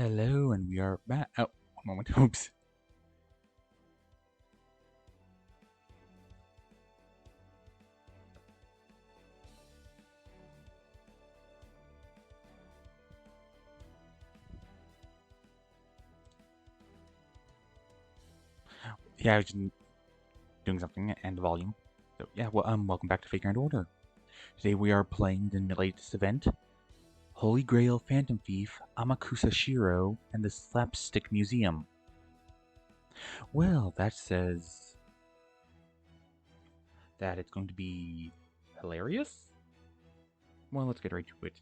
Hello, and we are back. Oh, one moment. Oops. Yeah, I was just doing something and the volume. So yeah, welcome back to Figure and Order. Today we are playing the latest event, Holy Grail Phantom Thief Amakusa Shiro and the Slapstick Museum. Well, that says that it's going to be hilarious. Well, let's get right to it.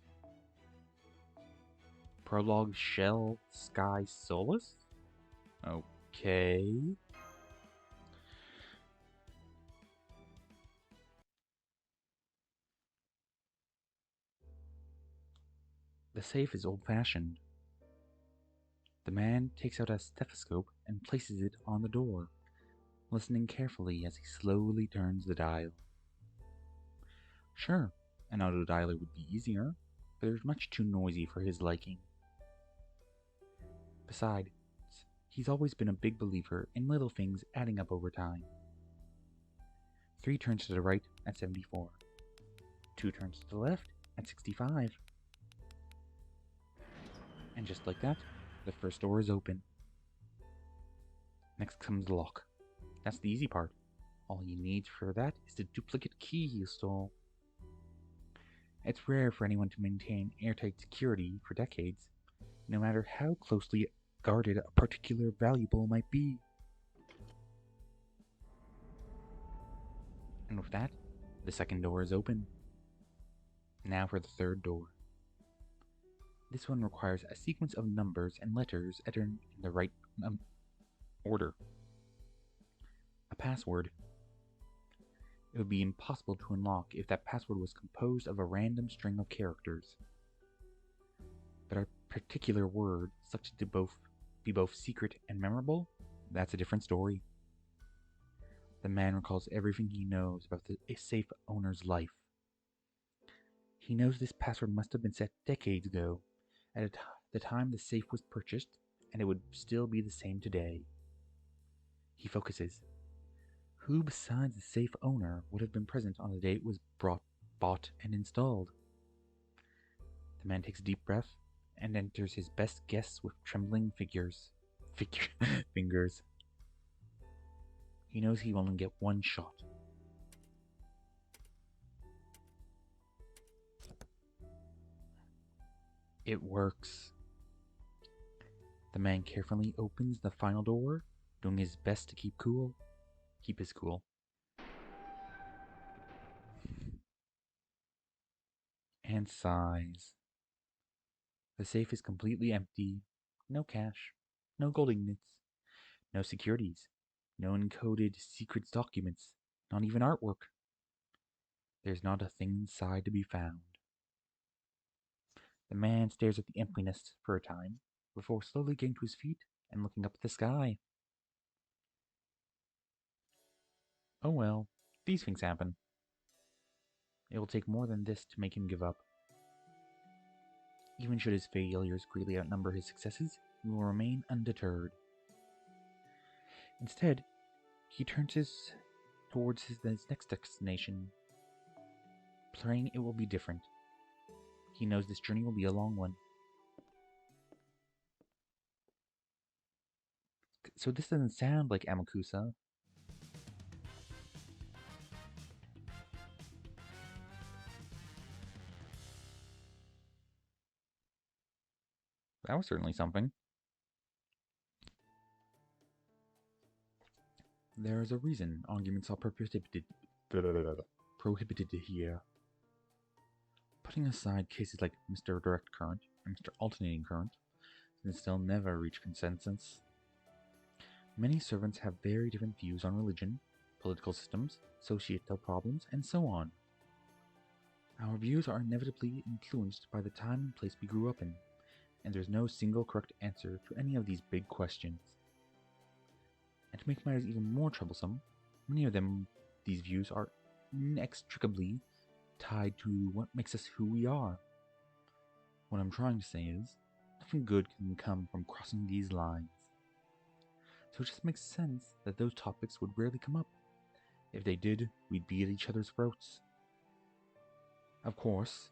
Prologue Shell Sky Solus. Okay. The safe is old-fashioned. The man takes out a stethoscope and places it on the door, listening carefully as he slowly turns the dial. Sure, an auto dialer would be easier, but it was much too noisy for his liking. Besides, he's always been a big believer in little things adding up over time. 3 turns to the right at 74. 2 turns to the left at 65. And just like that, the first door is open. Next comes the lock. That's the easy part. All you need for that is the duplicate key you stole. It's rare for anyone to maintain airtight security for decades, no matter how closely guarded a particular valuable might be. And with that, the second door is open. Now for the third door. This one requires a sequence of numbers and letters entered in the right order. A password. It would be impossible to unlock if that password was composed of a random string of characters. But a particular word, such to be both secret and memorable, that's a different story. The man recalls everything he knows about the safe owner's life. He knows this password must have been set decades ago, at the time the safe was purchased, and it would still be the same today. He focuses. Who besides the safe owner would have been present on the day it was bought, and installed? The man takes a deep breath and enters his best guess with trembling fingers. He knows he will only get one shot. It works. The man carefully opens the final door, doing his best to keep his cool. And sighs. The safe is completely empty. No cash, no gold ingots, no securities, no encoded secret documents, not even artwork. There's not a thing inside to be found. The man stares at the emptiness for a time, before slowly getting to his feet and looking up at the sky. Oh well, these things happen. It will take more than this to make him give up. Even should his failures greatly outnumber his successes, he will remain undeterred. Instead, he turns towards his next destination, praying it will be different. He knows this journey will be a long one. So this doesn't sound like Amakusa. That was certainly something. There is a reason arguments are prohibited here. Putting aside cases like Mr. Direct Current and Mr. Alternating Current, since they'll never reach consensus. Many servants have very different views on religion, political systems, societal problems, and so on. Our views are inevitably influenced by the time and place we grew up in, and there's no single correct answer to any of these big questions. And to make matters even more troublesome, many of these views are inextricably tied to what makes us who we are. What I'm trying to say is, Nothing good can come from crossing these lines. So it just makes sense that those topics would rarely come up. If they did, we'd be at each other's throats. Of course,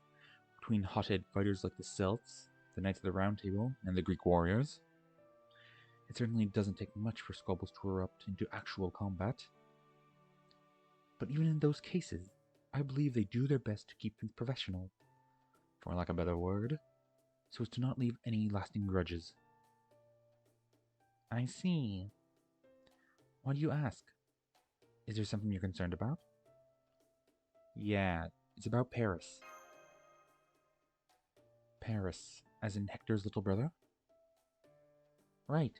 between hothead fighters like the Celts, the Knights of the Round Table, and the Greek warriors, it certainly doesn't take much for squabbles to erupt into actual combat. But even in those cases, I believe they do their best to keep things professional, for lack of a better word, so as to not leave any lasting grudges. I see. Why do you ask? Is there something you're concerned about? Yeah, it's about Paris. Paris, as in Hector's little brother? Right.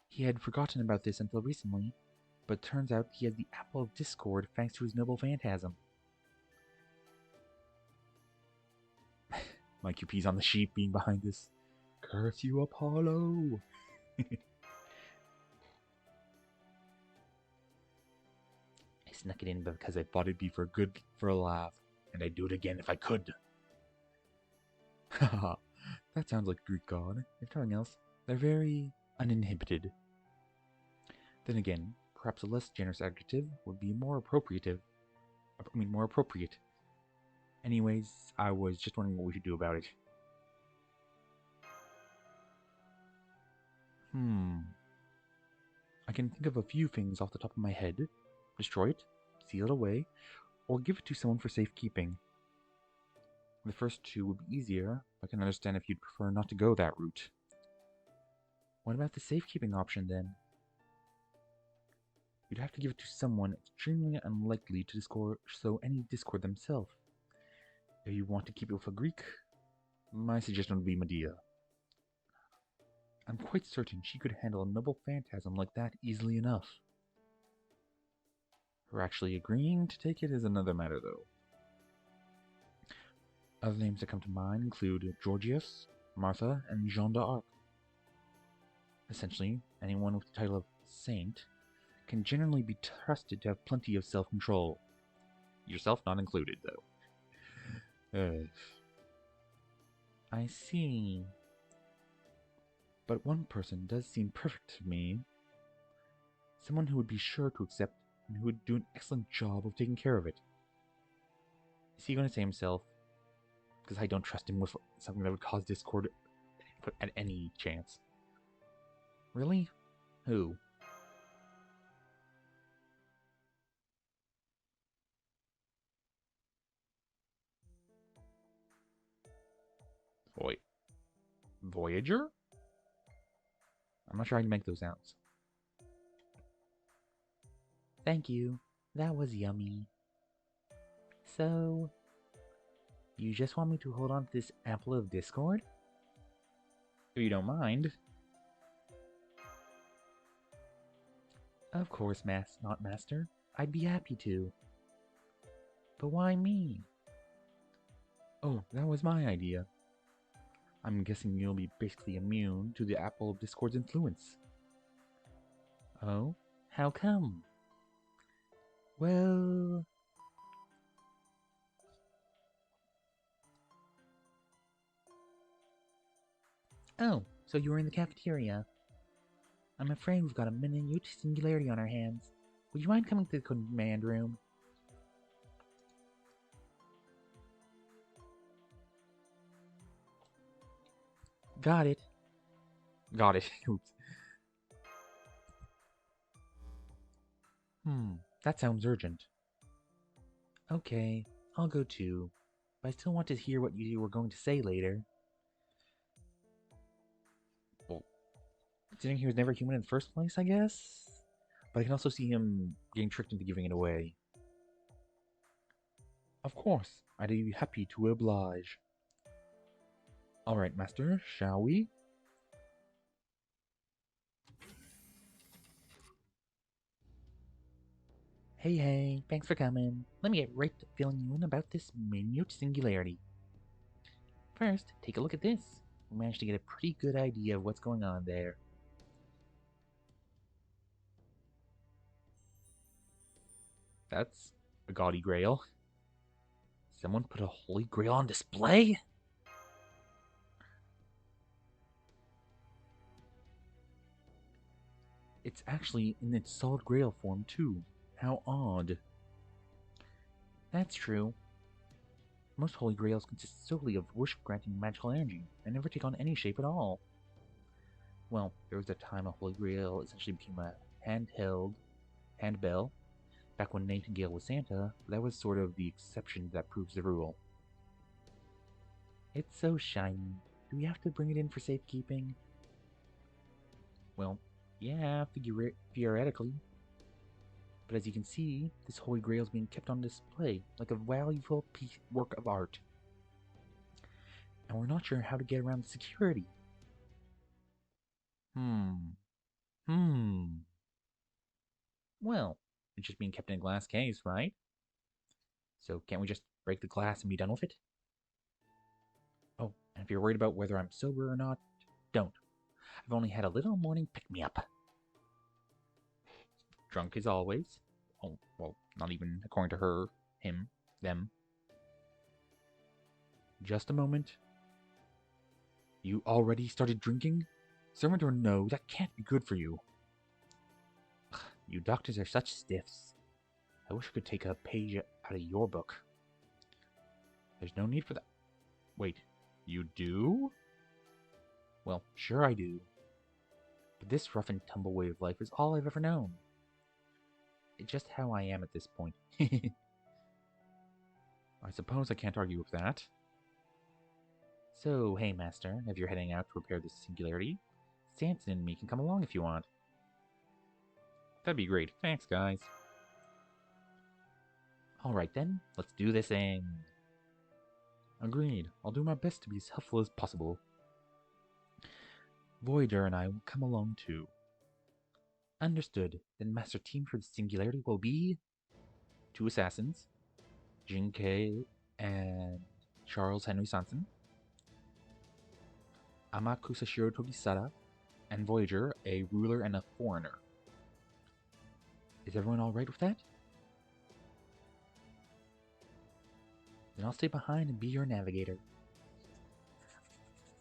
He had forgotten about this until recently, but turns out he has the Apple of Discord thanks to his noble phantasm. My QP's on the sheep being behind this. Curse you, Apollo! I snuck it in because I thought it'd be for a laugh, and I'd do it again if I could. Haha, that sounds like a Greek god. If nothing else, they're very uninhibited. Then again, perhaps a less generous adjective would be more appropriate. Anyways, I was just wondering what we should do about it. I can think of a few things off the top of my head. Destroy it, seal it away, or give it to someone for safekeeping. The first two would be easier, but I can understand if you'd prefer not to go that route. What about the safekeeping option, then? You'd have to give it to someone extremely unlikely to sow any discord themselves. If you want to keep it with a Greek, my suggestion would be Medea. I'm quite certain she could handle a noble phantasm like that easily enough. Her actually agreeing to take it is another matter, though. Other names that come to mind include Georgius, Martha, and Jeanne d'Arc. Essentially, anyone with the title of saint can generally be trusted to have plenty of self-control. Yourself not included, though. I see. But one person does seem perfect to me. Someone who would be sure to accept and who would do an excellent job of taking care of it. Is he going to say himself? Because I don't trust him with something that would cause discord at any chance. Really? Who? Voyager? I'm not sure how to make those sounds. Thank you. That was yummy. So, you just want me to hold on to this apple of discord? If you don't mind. Of course, not master. I'd be happy to. But why me? Oh, that was my idea. I'm guessing you'll be basically immune to the apple of discord's influence. Oh? How come? Well... Oh, so you were in the cafeteria. I'm afraid we've got a minute singularity on our hands. Would you mind coming to the command room? Got it. Got it. Oops. That sounds urgent. Okay, I'll go too. But I still want to hear what you were going to say later. Well, considering he was never human in the first place, I guess? But I can also see him getting tricked into giving it away. Of course, I'd be happy to oblige. Alright, Master, shall we? Hey, thanks for coming. Let me get right to filling you in about this minute singularity. First, take a look at this. We managed to get a pretty good idea of what's going on there. That's a gaudy grail. Someone put a holy grail on display? It's actually in its solid grail form, too. How odd. That's true. Most holy grails consist solely of wish-granting magical energy, and never take on any shape at all. Well, there was a time a holy grail essentially became a handbell, back when Nightingale was Santa, but that was sort of the exception that proves the rule. It's so shiny. Do we have to bring it in for safekeeping? Well, yeah, theoretically. But as you can see, this holy grail is being kept on display, like a valuable work of art. And we're not sure how to get around the security. Well, it's just being kept in a glass case, right? So can't we just break the glass and be done with it? Oh, and if you're worried about whether I'm sober or not, don't. I've only had a little morning pick-me-up. Drunk as always. Oh, well, not even according to her, him, them. Just a moment. You already started drinking? Servant or no, that can't be good for you. Ugh, you doctors are such stiffs. I wish I could take a page out of your book. There's no need for that. Wait, you do? Well, sure I do. But this rough and tumble way of life is all I've ever known. It's just how I am at this point. I suppose I can't argue with that. So, hey master, if you're heading out to repair this singularity, Samson and me can come along if you want. That'd be great. Thanks, guys. Alright then, let's do this thing. Agreed. I'll do my best to be as helpful as possible. Voyager and I will come along too. Understood. Then master team for the singularity will be 2 assassins, Jinkei and Charles Henry Sanson, Amakusa Togisada, and Voyager, a ruler and a foreigner. Is everyone alright with that? Then I'll stay behind and be your navigator.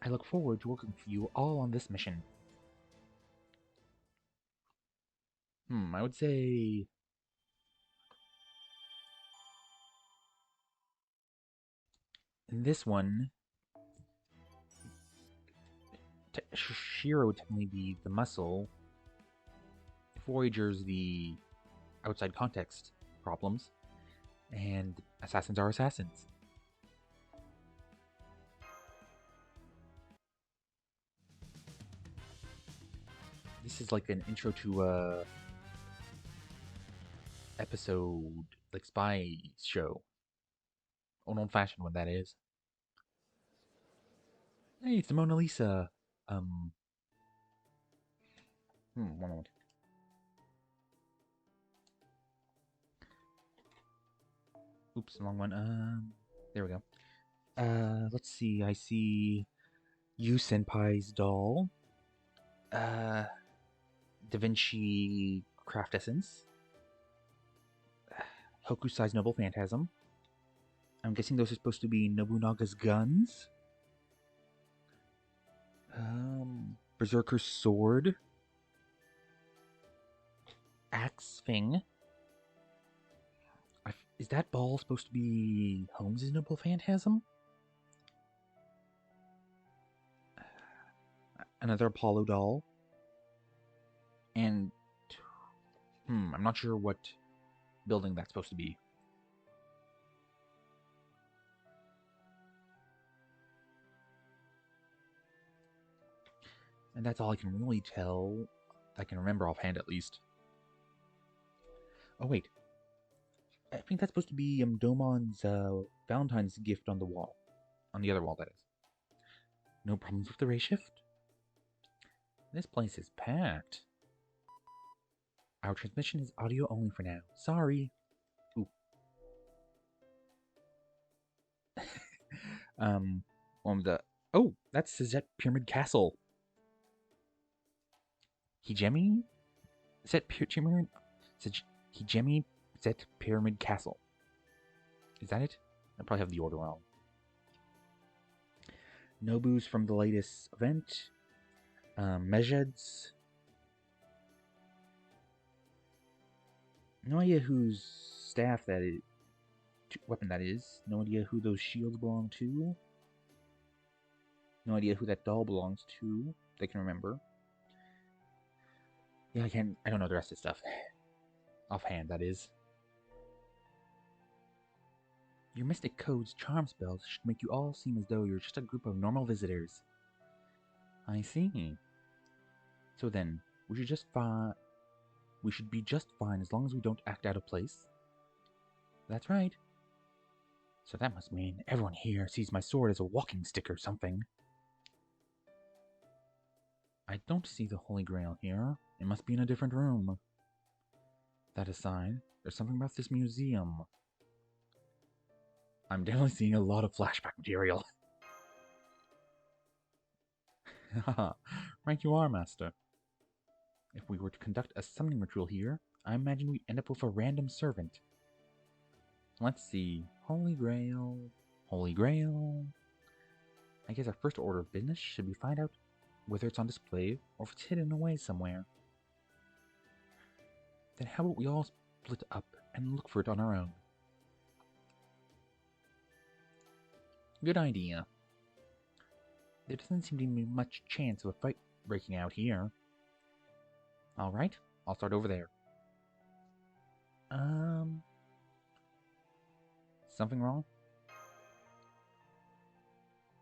I look forward to working with you all on this mission. I would say... in this one, Shiro would technically be the muscle, Voyager's the outside context problems, and assassins are assassins. This is like an intro to a episode, like spy show. An old-fashioned one, that is. Hey, it's the Mona Lisa. One moment. Oops, wrong one. There we go. Let's see. I see Yu Senpai's doll. Da Vinci Craft Essence. Hokusai's Noble Phantasm. I'm guessing those are supposed to be Nobunaga's guns. Berserker's sword. Axe Fing. Is that ball supposed to be Holmes' Noble Phantasm? Another Apollo doll. And... I'm not sure what building that's supposed to be. And that's all I can really tell. I can remember offhand, at least. Oh, wait. I think that's supposed to be Domon's Valentine's gift on the wall. On the other wall, that is. No problems with the ray shift? This place is packed. Our transmission is audio only for now. Sorry. Ooh. Oh, that's Suzette Pyramid Castle. Hijemi? Hijemi Zet Pyramid Castle. Is that it? I probably have the order wrong. Nobu's from the latest event. Mejeds. No idea whose staff that is, weapon that is. No idea who those shields belong to. No idea who that doll belongs to. They can remember. Yeah, I don't know the rest of the stuff. Offhand, that is. Your Mystic Code's charm spells should make you all seem as though you're just a group of normal visitors. I see. So then, we should be just fine as long as we don't act out of place. That's right. So that must mean everyone here sees my sword as a walking stick or something. I don't see the Holy Grail here. It must be in a different room. That aside, there's something about this museum. I'm definitely seeing a lot of flashback material. Haha, right you are, Master. If we were to conduct a summoning ritual here, I imagine we'd end up with a random servant. Let's see. Holy Grail. Holy Grail. I guess our first order of business should be find out whether it's on display or if it's hidden away somewhere. Then how about we all split up and look for it on our own? Good idea. There doesn't seem to be much chance of a fight breaking out here. Alright, I'll start over there. Something wrong?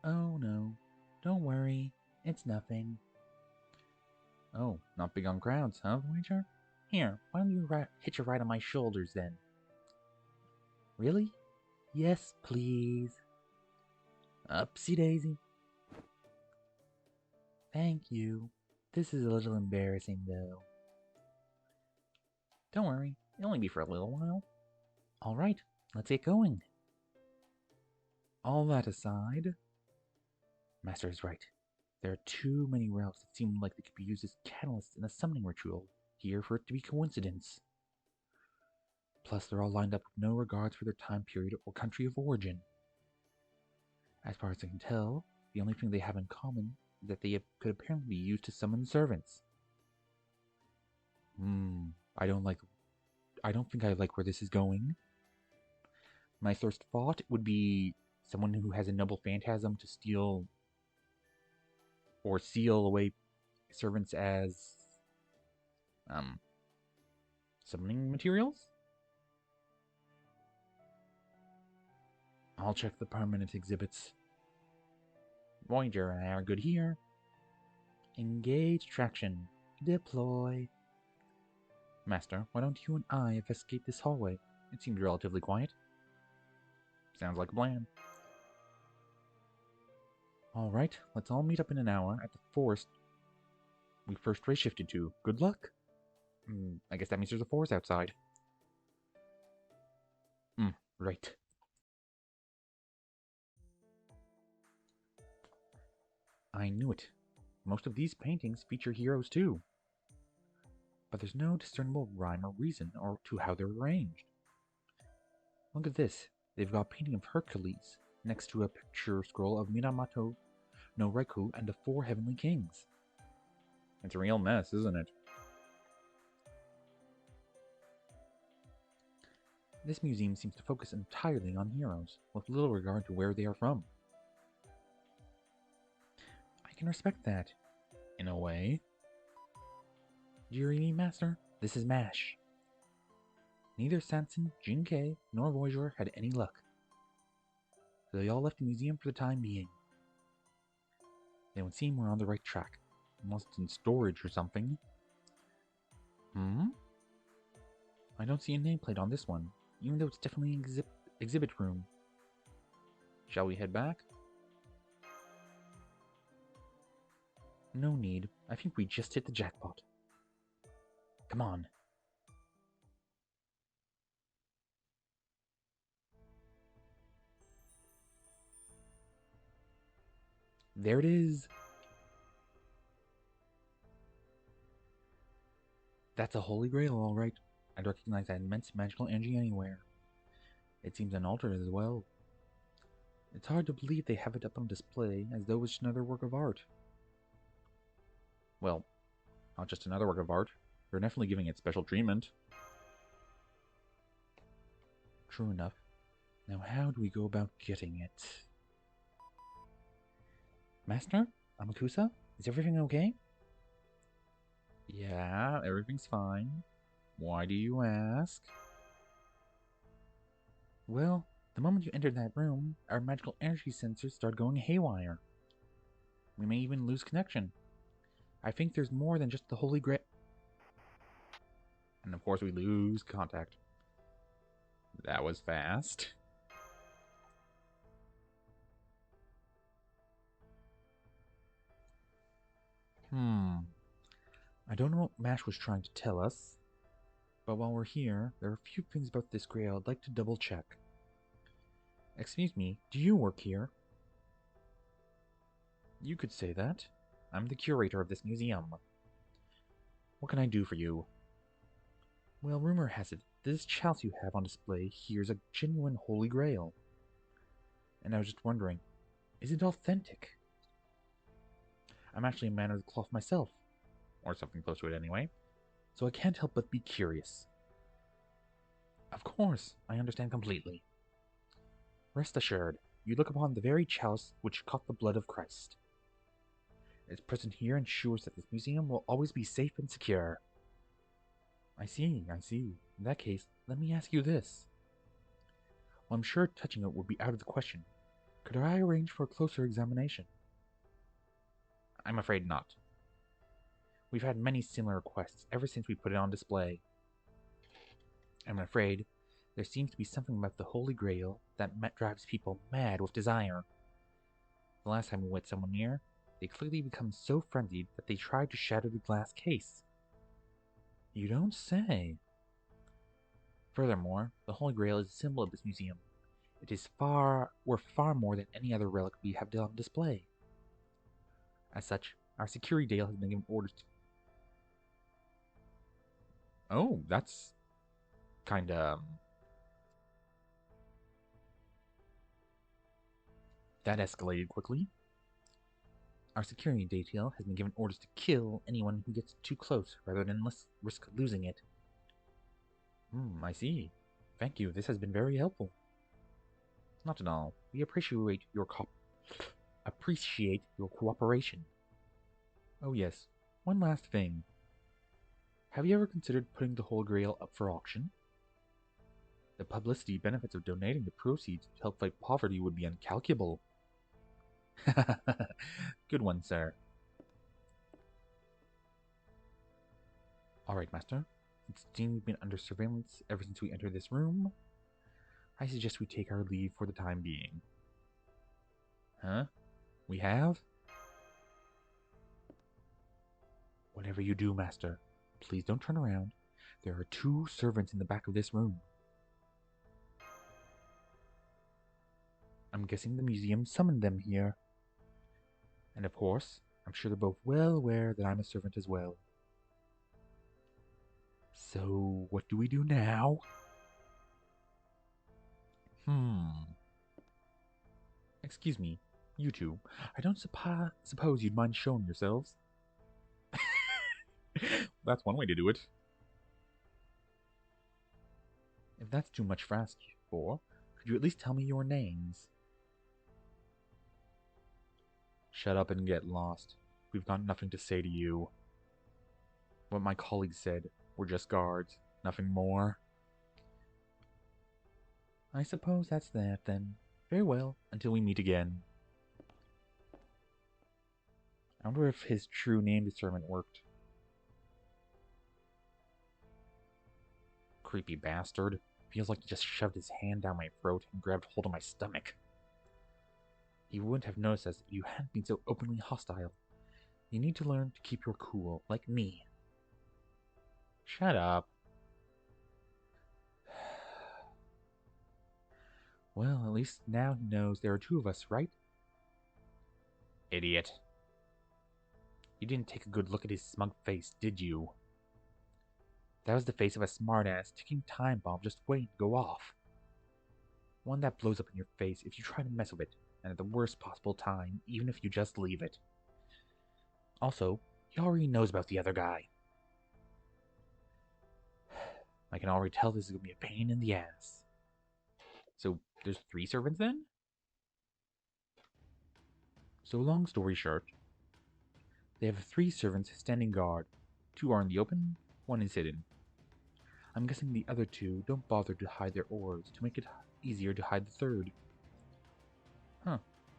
Oh no, don't worry, it's nothing. Oh, not big on crowds, huh, Voyager? Here, why don't you hitch a ride on my shoulders then? Really? Yes, please. Upsy daisy. Thank you. This is a little embarrassing, though. Don't worry, it'll only be for a little while. Alright, let's get going. All that aside, Master is right. There are too many relics that seem like they could be used as catalysts in a summoning ritual here for it to be coincidence. Plus, they're all lined up with no regards for their time period or country of origin. As far as I can tell, the only thing they have in common is that they could apparently be used to summon servants. I don't think I like where this is going. My first thought would be someone who has a noble phantasm to steal or seal away servants as summoning materials? I'll check the permanent exhibits. Voyager and I are good here. Engage traction. Deploy. Master, why don't you and I investigate this hallway? It seems relatively quiet. Sounds like a plan. Alright, let's all meet up in an hour at the forest we first ray shifted to. Good luck. I guess that means there's a forest outside. Right. I knew it. Most of these paintings feature heroes too. But there's no discernible rhyme or reason or to how they're arranged. Look at this. They've got a painting of Hercules next to a picture scroll of Minamoto no Reku and the 4 heavenly kings. It's a real mess, isn't it? This museum seems to focus entirely on heroes, with little regard to where they are from. I can respect that, in a way. Do you read me, Master? This is MASH. Neither Sanson, Jin-Kei, nor Voyager had any luck. So they all left the museum for the time being. It would seem we're on the right track. Unless it's in storage or something. I don't see a nameplate on this one, even though it's definitely an exhibit room. Shall we head back? No need. I think we just hit the jackpot. Come on. There it is. That's a Holy Grail, all right. I'd recognize that immense magical energy anywhere. It seems unaltered as well. It's hard to believe they have it up on display as though it's another work of art. Well, not just another work of art. They're definitely giving it special treatment. True enough. Now how do we go about getting it? Master? Amakusa? Is everything okay? Yeah, everything's fine. Why do you ask? Well, the moment you entered that room, our magical energy sensors started going haywire. We may even lose connection. I think there's more than just the Holy Grail. And of course, we lose contact. That was fast. I don't know what Mash was trying to tell us, but while we're here, there are a few things about this grail I'd like to double check. Excuse me, do you work here? You could say that. I'm the curator of this museum. What can I do for you? Well, rumor has it this chalice you have on display here is a genuine Holy Grail. And I was just wondering, is it authentic? I'm actually a man of the cloth myself, or something close to it anyway, so I can't help but be curious. Of course, I understand completely. Rest assured, you look upon the very chalice which caught the blood of Christ. Its presence here ensures that this museum will always be safe and secure. I see, I see. In that case, let me ask you this. Well, I'm sure touching it would be out of the question. Could I arrange for a closer examination? I'm afraid not. We've had many similar requests ever since we put it on display. I'm afraid there seems to be something about the Holy Grail that drives people mad with desire. The last time we went somewhere near, they clearly become so frenzied that they tried to shatter the glass case. You don't say. Furthermore, the Holy Grail is a symbol of this museum. It is worth far more than any other relic we have on display. As such, our security dale has been given orders to... Oh, that's kinda... That escalated quickly. Our security detail has been given orders to kill anyone who gets too close rather than risk losing it. I see. Thank you, this has been very helpful. Not at all. We appreciate your cooperation. Oh yes, one last thing. Have you ever considered putting the Holy Grail up for auction? The publicity benefits of donating the proceeds to help fight poverty would be incalculable. Good one, sir. Alright, Master. Since it seems we've been under surveillance ever since we entered this room, I suggest we take our leave for the time being. Huh? We have? Whatever you do, Master, please don't turn around. There are 2 servants in the back of this room. I'm guessing the museum summoned them here. And of course, I'm sure they're both well aware that I'm a servant as well. So, what do we do now? Excuse me, you two. I don't suppose you'd mind showing yourselves? That's one way to do it. If that's too much for ask for, could you at least tell me your names? Shut up and get lost. We've got nothing to say to you. What my colleague said, we're just guards, nothing more. I suppose that's that, then. Very well, until we meet again. I wonder if his true name discernment worked. Creepy bastard. Feels like he just shoved his hand down my throat and grabbed hold of my stomach. He wouldn't have noticed us if you hadn't been so openly hostile. You need to learn to keep your cool, like me. Shut up. Well, at least now he knows there are 2 of us, right? Idiot. You didn't take a good look at his smug face, did you? That was the face of a smartass ticking time bomb just waiting to go off. One that blows up in your face if you try to mess with it, and at the worst possible time, even if you just leave it. Also, he already knows about the other guy. I can already tell this is going to be a pain in the ass. So there's 3 servants then? So long story short, they have 3 servants standing guard. 2 are in the open, 1 is hidden. I'm guessing the other 2 don't bother to hide their oars to make it easier to hide the third. Huh.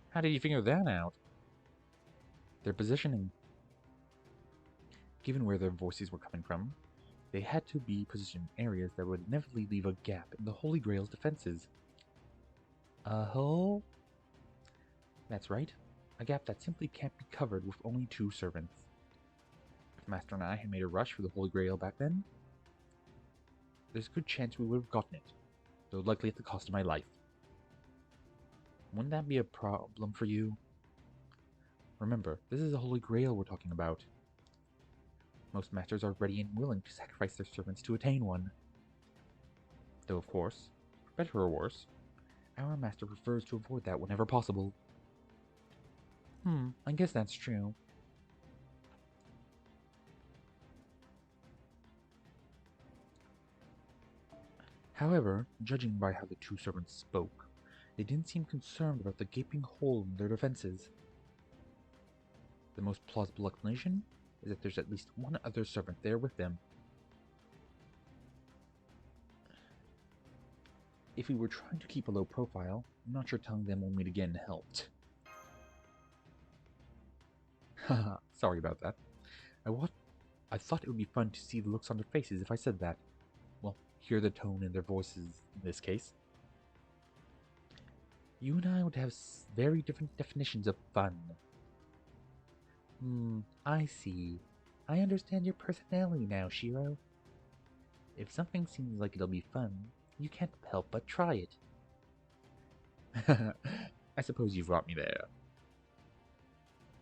How did you figure that out? Their positioning. Given where their voices were coming from, they had to be positioned in areas that would inevitably leave a gap in the Holy Grail's defenses. A hole? That's right. A gap that simply can't be covered with only 2 servants. If Master and I had made a rush for the Holy Grail back then, there's a good chance we would have gotten it, though likely at the cost of my life. Wouldn't that be a problem for you? Remember, this is the Holy Grail we're talking about. Most masters are ready and willing to sacrifice their servants to attain one. Though, of course, for better or worse, our master prefers to avoid that whenever possible. I guess that's true. However, judging by how the 2 servants spoke, they didn't seem concerned about the gaping hole in their defenses. The most plausible explanation is that there's at least 1 other servant there with them. If we were trying to keep a low profile, I'm not sure telling them we'll meet again helped. Haha, sorry about that. I thought it would be fun to see the looks on their faces if I said that. Well, hear the tone in their voices in this case. You and I would have very different definitions of fun. I see. I understand your personality now, Shiro. If something seems like it'll be fun, you can't help but try it. I suppose you've brought me there.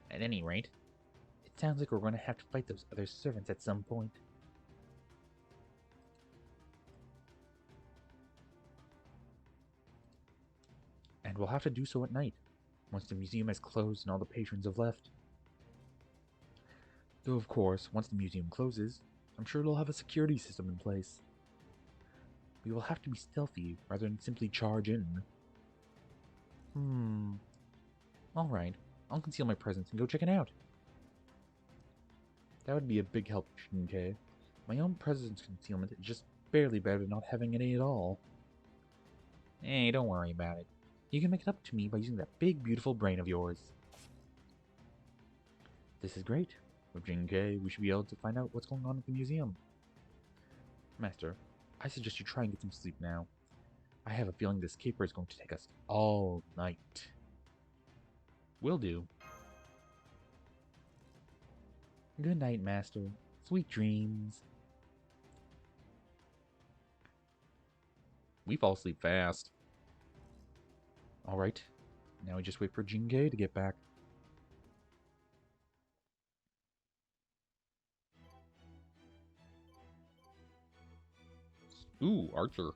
At any rate, it sounds like we're going to have to fight those other servants at some point. And we'll have to do so at night, once the museum has closed and all the patrons have left. Though, of course, once the museum closes, I'm sure it'll have a security system in place. We will have to be stealthy rather than simply charge in. Alright, I'll conceal my presence and go check it out. That would be a big help, Shinke. My own presence concealment is just barely better than not having any at all. Hey, don't worry about it. You can make it up to me by using that big, beautiful brain of yours. This is great. With Jinke, we should be able to find out what's going on at the museum. Master, I suggest you try and get some sleep now. I have a feeling this caper is going to take us all night. Will do. Good night, Master. Sweet dreams. We fall asleep fast. Alright, now we just wait for Jinge to get back. Ooh, Archer.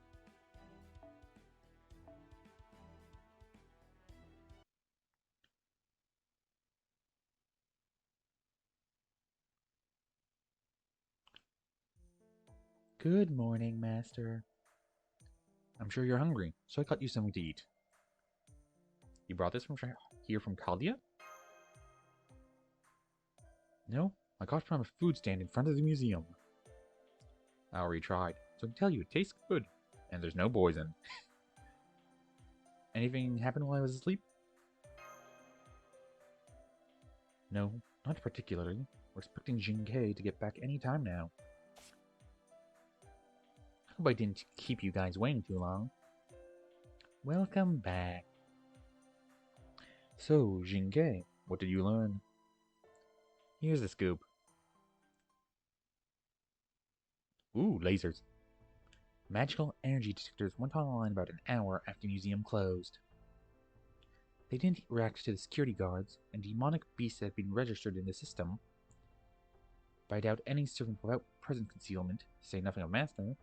Good morning, Master. I'm sure you're hungry, so I got you something to eat. You brought this from here from Chaldea? No, I got it from a food stand in front of the museum. I already tried, so I can tell you it tastes good, and there's no poison. Anything happened while I was asleep? No, not particularly. We're expecting Jinke to get back any time now. I hope I didn't keep you guys waiting too long. Welcome back. So, Jinke, what did you learn? Here's the scoop. Ooh, lasers. Magical energy detectors went online about an hour after the museum closed. They didn't react to the security guards and demonic beasts that had been registered in the system. But I doubt any servant without present concealment, to say nothing of Master,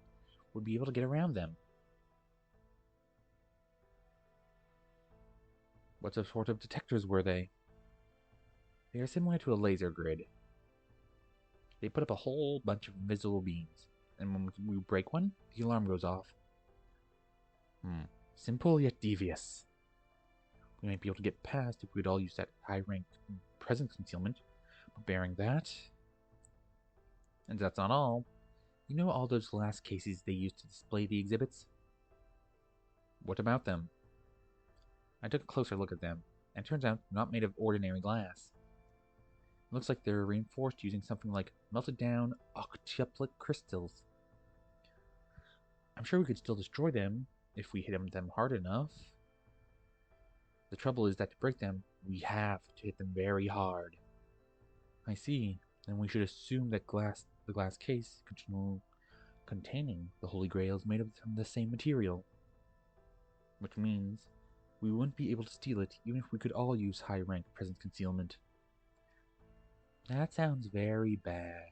would be able to get around them. What sort of detectors were they? They are similar to a laser grid. They put up a whole bunch of invisible beams, and when we break one, the alarm goes off. Simple yet devious. We might be able to get past if we'd all use that high rank presence concealment, but bearing that. And that's not all. You know all those glass cases they used to display the exhibits? What about them? I took a closer look at them, and it turns out they're not made of ordinary glass. It looks like they're reinforced using something like melted down octuplic crystals. I'm sure we could still destroy them if we hit them hard enough. The trouble is that to break them, we have to hit them very hard. I see. Then we should assume that the glass case containing the Holy Grail is made of the same material. Which means we wouldn't be able to steal it even if we could all use high rank presence concealment. That sounds very bad.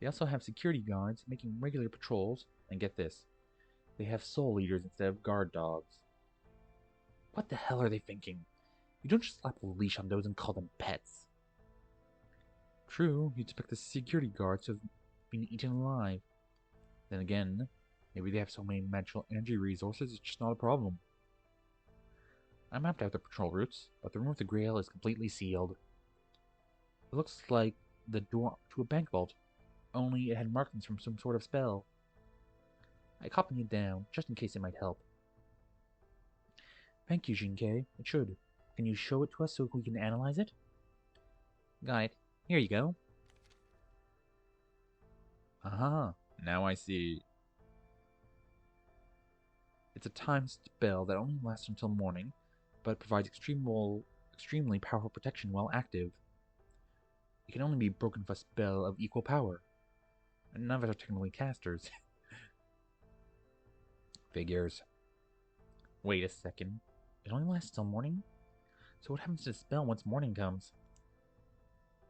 They also have security guards making regular patrols, and get this, they have soul leaders instead of guard dogs. What the hell are they thinking? You don't just slap a leash on those and call them pets. True, you'd expect the security guards to have been eaten alive. Then again, maybe they have so many magical energy resources it's just not a problem. I mapped out the patrol routes, but the room with the Grail is completely sealed. It looks like the door to a bank vault, only it had markings from some sort of spell. I copied it down, just in case it might help. Thank you, Jinkei. It should. Can you show it to us so we can analyze it? Got it. Here you go. Aha, now I see. It's a timed spell that only lasts until morning, but provides extremely powerful protection while active. It can only be broken with a spell of equal power. None of us are technically casters. Figures. Wait a second. It only lasts till morning? So what happens to the spell once morning comes?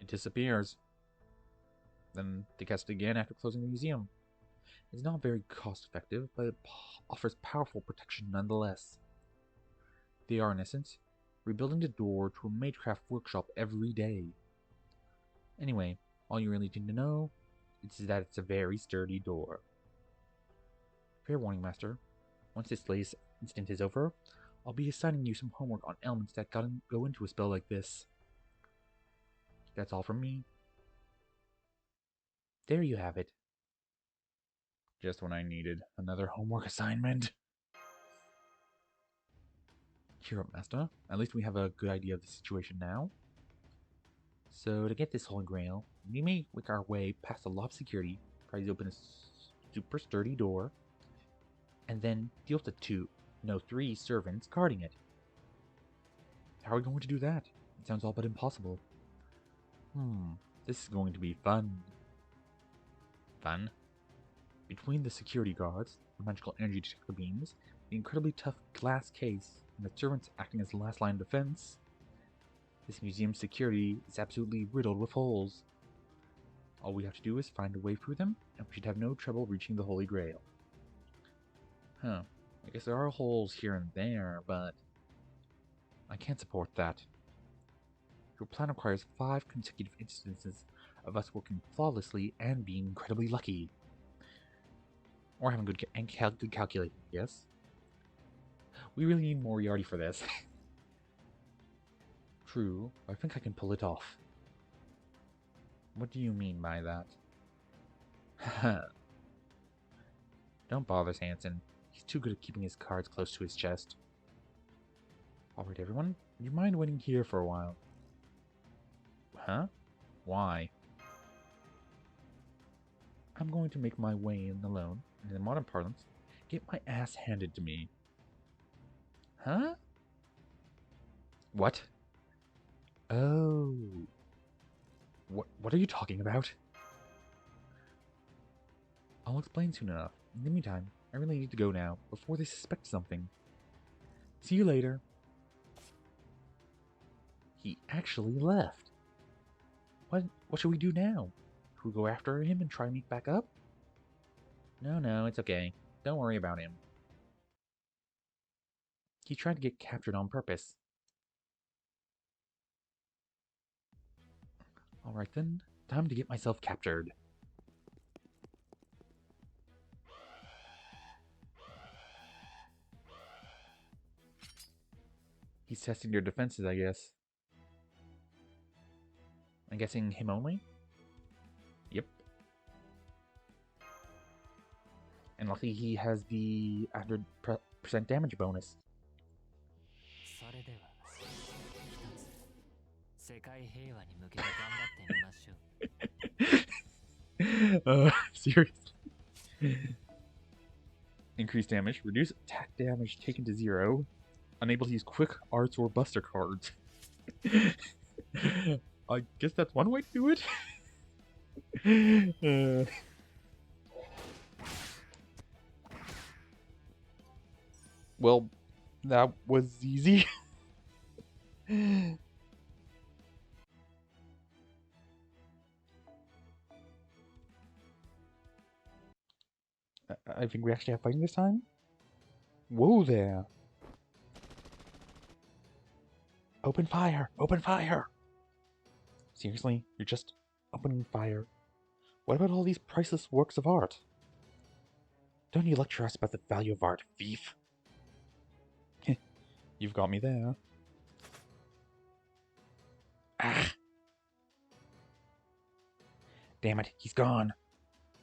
It disappears. Then they cast it again after closing the museum. It's not very cost effective, but it offers powerful protection nonetheless. They are, in essence, rebuilding the door to a magecraft workshop every day. Anyway, all you really need to know is that it's a very sturdy door. Fair warning, Master. Once this latest instant is over, I'll be assigning you some homework on elements that go into a spell like this. That's all from me. There you have it. Just when I needed another homework assignment. Cheer up, Master. At least we have a good idea of the situation now. So, to get this Holy Grail, we may make our way past a lot of security, pry open a super sturdy door, and then deal with the 3 servants guarding it. How are we going to do that? It sounds all but impossible. This is going to be fun. Fun? Between the security guards, the magical energy detector beams, the incredibly tough glass case, and the servants acting as the last line of defense, this museum's security is absolutely riddled with holes. All we have to do is find a way through them, and we should have no trouble reaching the Holy Grail. I guess there are holes here and there, but I can't support that. Your plan requires 5 consecutive instances of us working flawlessly and being incredibly lucky. Or having good calculating, yes? We really need Moriarty for this. True, I think I can pull it off. What do you mean by that? Haha. Don't bother Hanson. He's too good at keeping his cards close to his chest. Alright everyone, would you mind waiting here for a while? Huh? Why? I'm going to make my way in alone, and in modern parlance, get my ass handed to me. Huh? What? Oh. What are you talking about? I'll explain soon enough. In the meantime, I really need to go now, before they suspect something. See you later. He actually left. What should we do now? Should we go after him and try and meet back up? No, it's okay. Don't worry about him. He tried to get captured on purpose. Alright then, time to get myself captured. He's testing your defenses, I guess. I'm guessing him only? Yep. And luckily he has the 100% damage bonus. Seriously. Increased damage. Reduce attack damage taken to 0. Unable to use quick arts or buster cards. I guess that's one way to do it. Well, that was easy. I think we actually have fighting this time. Whoa there. Open fire! Open fire! Seriously? You're just opening fire? What about all these priceless works of art? Don't you lecture us about the value of art, thief? You've got me there. Ah! Damn it, he's gone.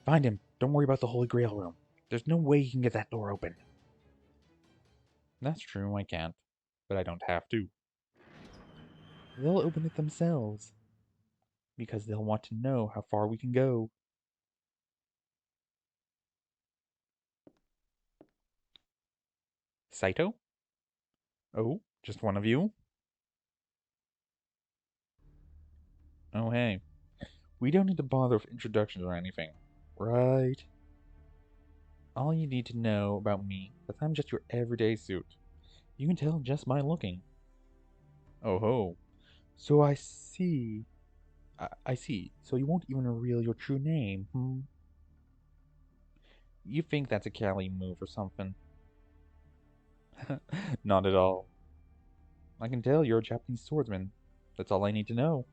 Find him. Don't worry about the Holy Grail room. There's no way he can get that door open. That's true, I can't. But I don't have to. They'll open it themselves. Because they'll want to know how far we can go. Saito? Oh, just one of you? Oh, hey. We don't need to bother with introductions or anything. Right? All you need to know about me is I'm just your everyday suit. You can tell just by looking. Oh ho. So I see. I see. So you won't even reveal your true name, hmm? You think that's a Cali move or something? Not at all. I can tell you're a Japanese swordsman. That's all I need to know.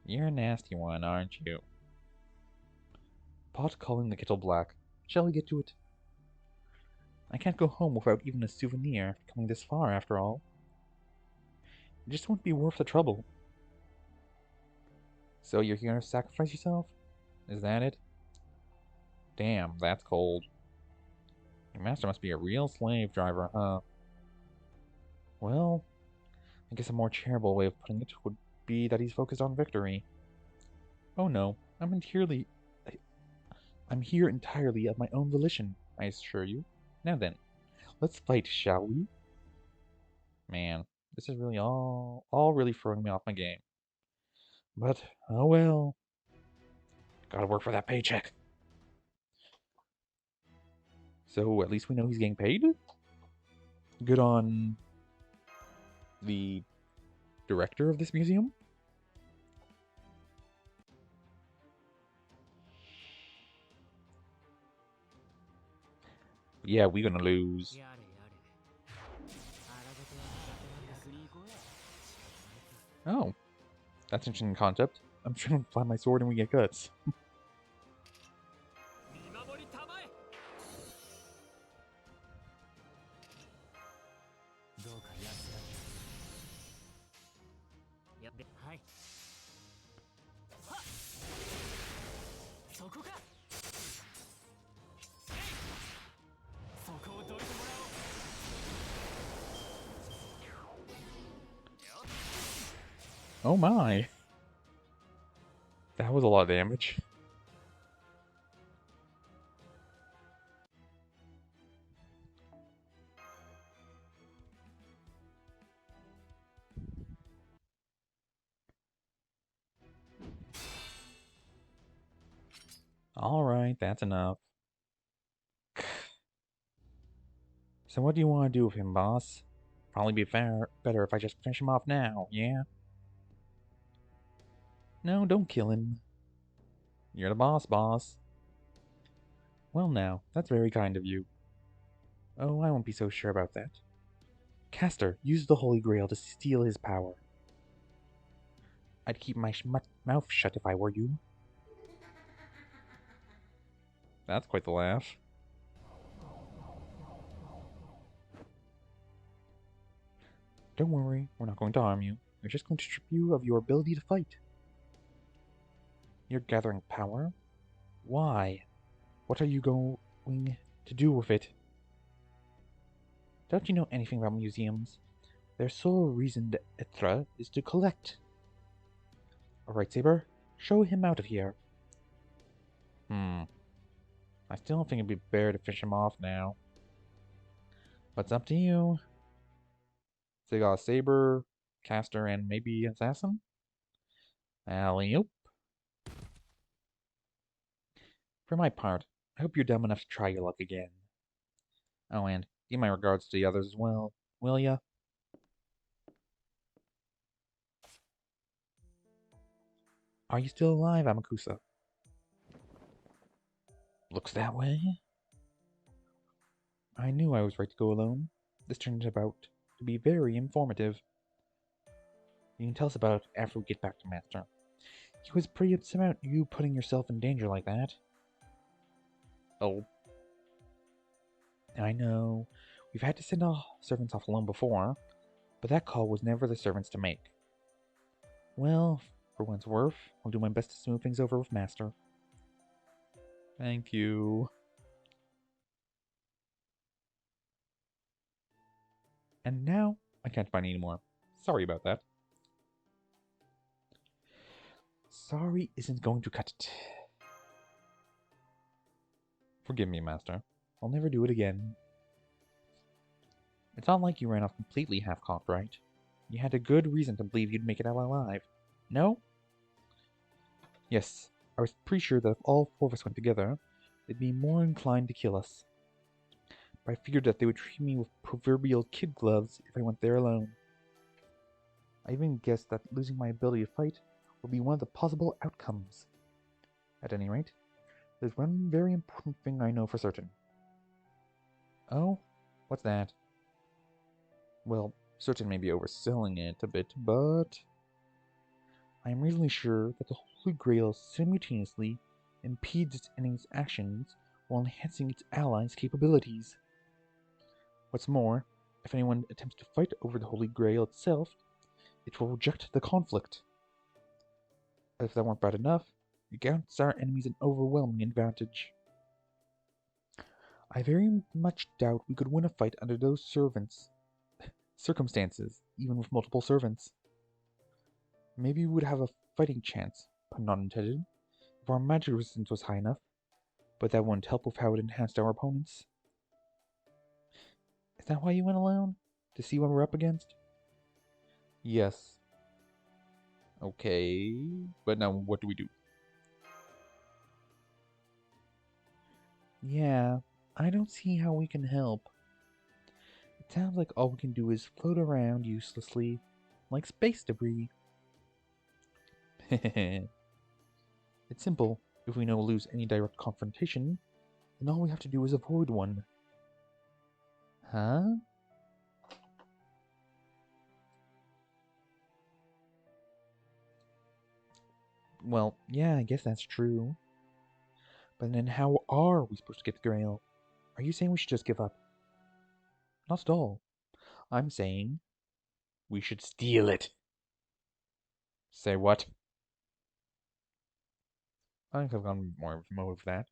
You're a nasty one, aren't you? Pot calling the kettle black. Shall we get to it? I can't go home without even a souvenir after coming this far, after all. It just won't be worth the trouble. So you're here to sacrifice yourself? Is that it? Damn, that's cold. Your master must be a real slave driver, huh? Well, I guess a more charitable way of putting it would be that he's focused on victory. Oh no, I'm here entirely of my own volition, I assure you. Now then, let's fight, shall we? Man, this is really all really throwing me off my game. But, oh well. Gotta work for that paycheck. So, at least we know he's getting paid? Good on the director of this museum? Yeah, we're gonna lose. Oh, that's an interesting concept. I'm trying to fly my sword and we get guts. Oh my. That was a lot of damage. Alright, that's enough. So what do you want to do with him, boss? Probably be better if I just finish him off now, yeah? No, don't kill him. You're the boss, boss. Well now, that's very kind of you. Oh, I won't be so sure about that. Caster, use the Holy Grail to steal his power. I'd keep my mouth shut if I were you. That's quite the laugh. Don't worry, we're not going to harm you. We're just going to strip you of your ability to fight. You're gathering power? Why? What are you going to do with it? Don't you know anything about museums? Their sole reason d'etre is to collect. Alright, Saber, show him out of here. I still don't think it'd be fair to fish him off now. But it's up to you. So you got a Saber, Caster, and maybe Assassin? Alley-oop. For my part, I hope you're dumb enough to try your luck again. Oh, and give my regards to the others as well, will ya? Are you still alive, Amakusa? Looks that way. I knew I was right to go alone. This turned out to be very informative. You can tell us about it after we get back to Master. He was pretty upset about you putting yourself in danger like that. Oh. I know. We've had to send our servants off alone before, but that call was never the servants to make. Well, for what it's worth, I'll do my best to smooth things over with Master. Thank you. And now, I can't find any more. Sorry about that. Sorry isn't going to cut it. Forgive me, Master. I'll never do it again. It's not like you ran off completely half-cocked, right? You had a good reason to believe you'd make it out alive. No? Yes, I was pretty sure that if all four of us went together, they'd be more inclined to kill us. But I figured that they would treat me with proverbial kid gloves if I went there alone. I even guessed that losing my ability to fight would be one of the possible outcomes. At any rate, there's one very important thing I know for certain. Oh? What's that? Well, certain may be overselling it a bit, but I am reasonably sure that the Holy Grail simultaneously impedes its enemy's actions while enhancing its allies' capabilities. What's more, if anyone attempts to fight over the Holy Grail itself, it will reject the conflict. If that weren't bad enough, it grants our enemies an overwhelming advantage. I very much doubt we could win a fight under those circumstances, even with multiple servants. Maybe we would have a fighting chance, pun not intended, if our magic resistance was high enough, but that wouldn't help with how it enhanced our opponents. Is that why you went alone? To see what we're up against? Yes. Okay, but now what do we do? Yeah, I don't see how we can help. It sounds like all we can do is float around uselessly, like space debris. It's simple. If we know we'll lose any direct confrontation, then all we have to do is avoid one. Huh? Well, yeah, I guess that's true. But then how are we supposed to get the Grail? Are you saying we should just give up? Not at all. I'm saying we should steal it. Say what? I think I've gone more mode of that.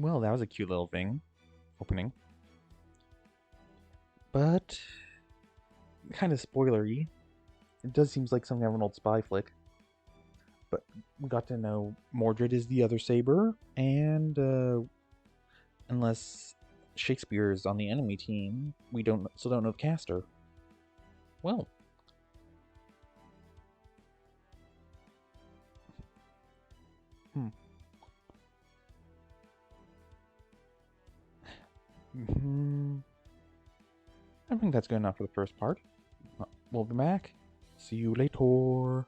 Well, that was a cute little thing. Opening. But kind of spoilery. It does seem like something out of an old spy flick. But we got to know Mordred is the other saber, and unless Shakespeare is on the enemy team, we still don't know the caster. Well, I think that's good enough for the first part. We'll be back. See you later.